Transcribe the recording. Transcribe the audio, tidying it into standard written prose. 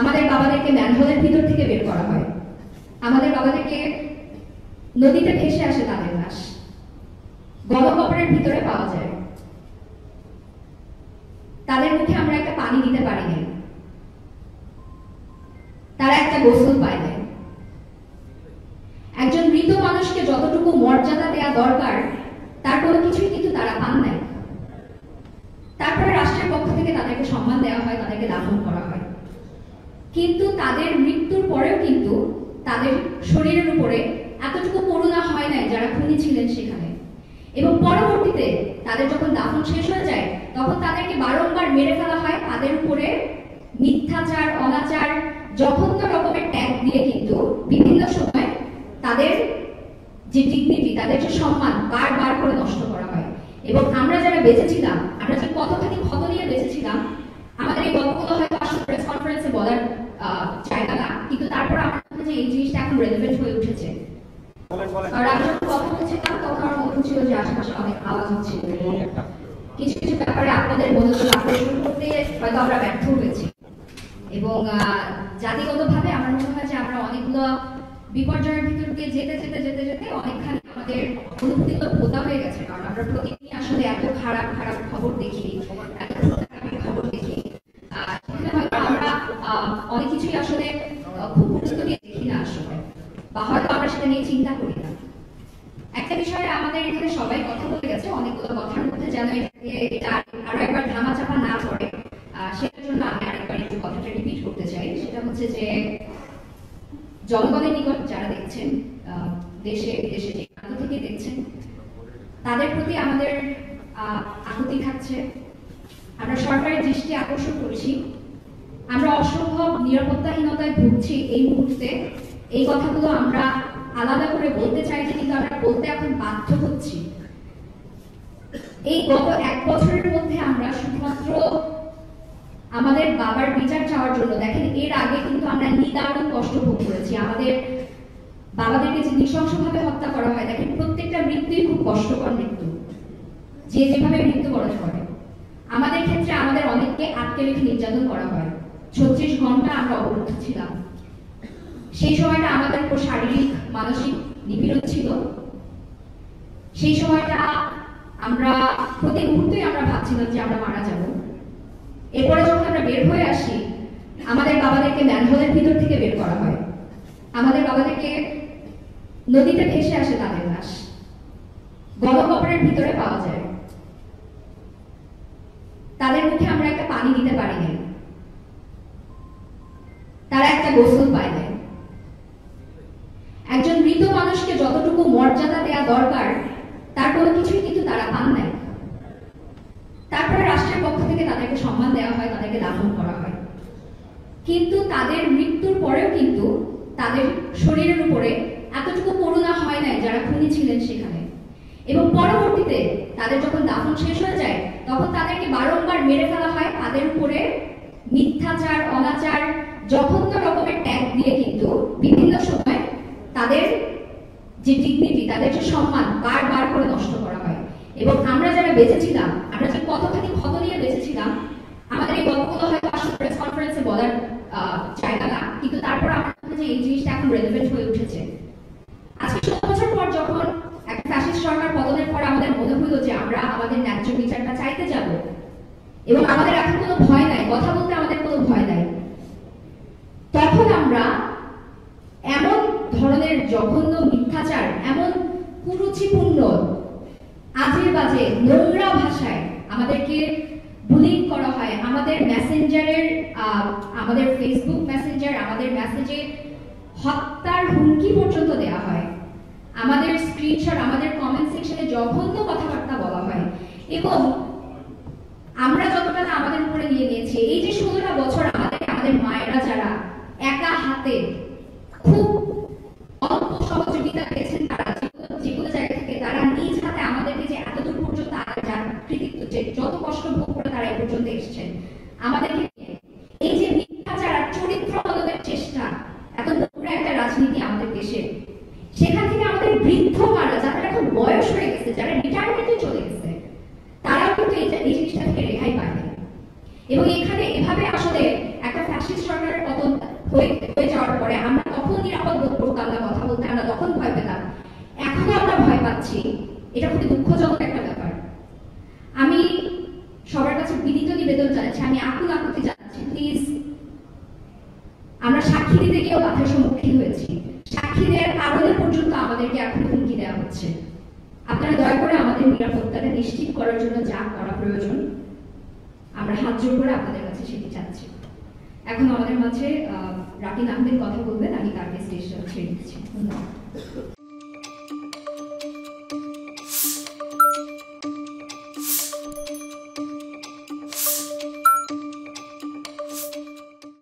আমাদের বাবাদেরকে ম্যানহোলের ভিতর থেকে বের করা হয়, আমাদের বাবাদেরকে নদীতে ভেসে আসে তাদের লাশ, গণকবরের ভিতরে পাওয়া যায়। তাদের মুখে আমরা একটা পানি দিতে পারি নাই, তারা একটা গোসল পায় নাই। একজন মৃত মানুষকে যতটুকু মর্যাদা দেওয়া দরকার তার কোনো কিছুই কিন্তু তারা পান নাই। তারপরে রাষ্ট্রের পক্ষ থেকে তাদেরকে সম্মান দেওয়া হয়, তাদেরকে দাফন করা হয়, কিন্তু তাদের মৃত্যুর পরেও কিন্তু তাদের শরীরের উপরে এতটুকু করুণা হয় নাই যারা খুনি ছিলেন সেখানে। এবং পরবর্তীতে তাদের যখন দাফন শেষ হয়ে যায় তখন তাদেরকে বারংবার মেরে ফেলা হয়, তাদের উপরে মিথ্যাচার, অনাচার, জঘন্য রকমের ট্যাগ দিয়ে কিন্তু বিভিন্ন সময় তাদের যে ডিগনিটি, তাদের যে সম্মান বারবার করে নষ্ট করা হয়। এবং আমরা যারা বেঁচেছিলাম, আমরা যে কতখানি ক্ষত নিয়ে বেঁচেছিলাম, আমাদের এই গল্পগুলো হয়তো আসলে প্রেস কনফারেন্সে বলার জায়গা না, কিন্তু তারপর আমার মনে হয় যে এই জিনিসটা এখন রেলেভেন্ট হয়ে উঠেছে। আর আমি যখন কথা বলছিলাম তখন আমার মনে হচ্ছিল যে আশেপাশে অনেক আওয়াজ হচ্ছিল এবং কিছু কিছু ব্যাপারে আপনাদের মনোযোগ আকর্ষণ করতে হয়তো আমরা ব্যর্থ হয়েছি। এবং জাতিগতভাবে আমার মনে হয় যে আমরা অনেকগুলো বিপর্যয়ের ভিতর দিয়ে যেতে যেতে যেতে যেতে অনেকখানি আমাদের অনুভূতিগুলো ভোতা হয়ে গেছে। কারণ আমরা প্রতিদিনই আসলে এত খারাপ খারাপ খবর দেখি, এত খবর দেখি, হয়তো আমরা অনেক কিছুই আসলে খুব গুরুত্ব দিয়ে দেখি না আসলে, বা হয়তো আমরা সেটা নিয়ে চিন্তা করি না। একটা বিষয়ে আমাদের এখানে সবাই কথা বলে গেছে, অনেকগুলো কথার মধ্যে যেন এটা আরো একবার ধামা চাপা না পড়ে, সেটার জন্য আমি আরেকবার একটু কথাটা রিপিট করতে চাই। সেটা হচ্ছে যে জনগণের নিকট যারা দেখছেন, দেশে বিদেশে যে প্রান্ত থেকে দেখছেন, তাদের প্রতি আমাদের আকুতি থাকছে। আমরা সরকারের দৃষ্টি আকর্ষণ করছি, আমরা অসম্ভব নিরাপত্তাহীনতায় ভুগছি এই মুহূর্তে। এই কথাগুলো আমরা আলাদা করে বলতে চাইছি, কিন্তু আমরা বলতে এখন বাধ্য হচ্ছি। এই গত 1 বছরের মধ্যে আমরা শুধুমাত্র আমাদের বাবার বিচার চাওয়ার জন্য, দেখেন এর আগে কিন্তু আমরা নিদারুণ কষ্ট ভোগ করেছি। আমাদের বাবাদেরকে যে নৃশংসভাবে হত্যা করা হয়, দেখেন প্রত্যেকটা মৃত্যুই খুব কষ্টকর মৃত্যু, যে যেভাবে মৃত্যুবরণ করে। আমাদের ক্ষেত্রে আমাদের অনেককে আটকে রেখে নির্যাতন করা হয়, 36 ঘন্টা আমরা অবরুদ্ধ ছিলাম। সেই সময়টা আমাদের উপর শারীরিক মানসিক নিপীড়ন ছিল। সেই সময়টা আমরা প্রতি মুহূর্তেই আমরা ভাবছিলাম যে আমরা মারা যাব। এরপরে যখন আমরা বের হয়ে আসি, আমাদের বাবাদেরকে ম্যানহোলের ভিতর থেকে বের করা হয়, আমাদের বাবাদেরকে নদীতে ভেসে আসে তাদের লাশ, গণকবরের ভিতরে পাওয়া যায়। তাদের মুখে আমরা একটা পানি দিতে পারি নাই, তারা একটা গোসল পায় নাই। একজন মৃত মানুষকে যতটুকু মর্যাদা দেওয়া দরকার তার কোনো কিছুই কিন্তু তারা পান নাই। তারপরে রাষ্ট্রের পক্ষ থেকে তাদেরকে সম্মান দেওয়া হয়, তাদেরকে দাফন করা হয়, কিন্তু তাদের মৃত্যুর পরেও কিন্তু তাদের শরীরের উপরে এতটুকু করুণা হয় নাই যারা খুনি ছিলেন সেখানে। এবং পরবর্তীতে তাদের যখন দাফন শেষ হয়ে যায় তখন তাদেরকে বারংবার মেরে ফেলা হয়, তাদের উপরে মিথ্যাচার, অনাচার, জঘন্য রকমের ট্যাগ দিয়ে কিন্তু বিভিন্ন সময় তাদের যে ডিগনিটি, তাদের যে সম্মান বারবার করে নষ্ট করা হয়। এবং আমরা যারা বেঁচেছিলাম, আমরা যে কতখানি ক্ষত নিয়ে বেঁচেছিলাম, আমাদের এই গল্পগুলো হয়তো আসলে প্রেস কনফারেন্সে বলার জায়গা না, কিন্তু তারপর আমার মনে হয় যে এই জিনিসটা এখন রেলেভেন্ট হয়ে উঠেছে। আজকে 16 বছর পর যখন একটা ফ্যাসিস্ট সরকার পতনের পর আমাদের মনে হলো যে আমরা আমাদের ন্যায্য বিচারটা চাইতে যাব, এবং আমাদের এখন কোনো ভয় নাই, কথা বলতে আমাদের কোনো ভয় নাই, তখন আমরা এমন ধরনের জঘন্য মিথ্যাচার, এমন কুরুচিপূর্ণ আজে বাজে নোংরা ভাষায় আমাদেরকে বুলিং করা হয়। আমাদের মেসেঞ্জারের, আমাদের ফেসবুক মেসেঞ্জার, আমাদের মেসেজে হত্যার হুমকি পর্যন্ত দেওয়া হয়, আমাদের স্ক্রিনশট, আমাদের কমেন্ট সেকশনে জঘন্য কথাবার্তা বলা হয়। এবং আমরা যতটা না আমাদের উপরে নিয়ে নিয়েছি, এই যে 16টা বছর আমাদের মায়েরা যারা একা হাতে খুব অল্প সহযোগিতা পেয়েছেন, তারা যেগুলো জায়গা থেকে তারা নিজ হাতে আমাদেরকে যে এতদূর পর্যন্ত যার কৃতিত্ব, যে যত কষ্ট ভোগ করে তারা এ পর্যন্ত এসেছেন, আমাদেরকে এই যে মিথ্যাচার আর চরিত্র হলনের চেষ্টা, এত নোংরা একটা রাজনীতি আমাদের দেশে, সেখান থেকে আমাদের বৃদ্ধ মারা, যাদের এখন বয়স হয়ে গেছে, যারা রিটায়ারমেন্টে চলে গেছে, তারাও কিন্তু এই জিনিসটা থেকে রেহাই পায়। এবং এখানে এভাবে আসলে একটা ফ্যাসিস্ট সরকারের পতন হয়ে যাওয়ার পরে আমরা তখন নিরাপদ বোধ করতাম না কথা বলতে, আমরা তখন ভয় পেতাম। এখনো আমরা ভয় পাচ্ছি, এটা খুবই দুঃখজনক একটা ব্যাপার। আমি সবার কাছে বিনীত নিবেদন জানাচ্ছি, আমি আকুল আকুতি জানাচ্ছি, প্লিজ, আমরা সাক্ষী দিতে গিয়েও বাধার সম্মুখীন হয়েছি, সাক্ষী দেওয়ার কারণে পর্যন্ত আমাদেরকে এখন হুমকি দেওয়া হচ্ছে। আপনারা দয়া করে আমাদের নিরাপত্তাটা নিশ্চিত করার জন্য যা করা প্রয়োজন আমরা হাত জোর করে আপনাদের কাছে সেটি চাচ্ছি। এখন আমাদের মাঝে রাকিন আহমেদ কথা বলবেন, আমি তাকে স্টেজটা ছেড়ে দিচ্ছি। ধন্যবাদ।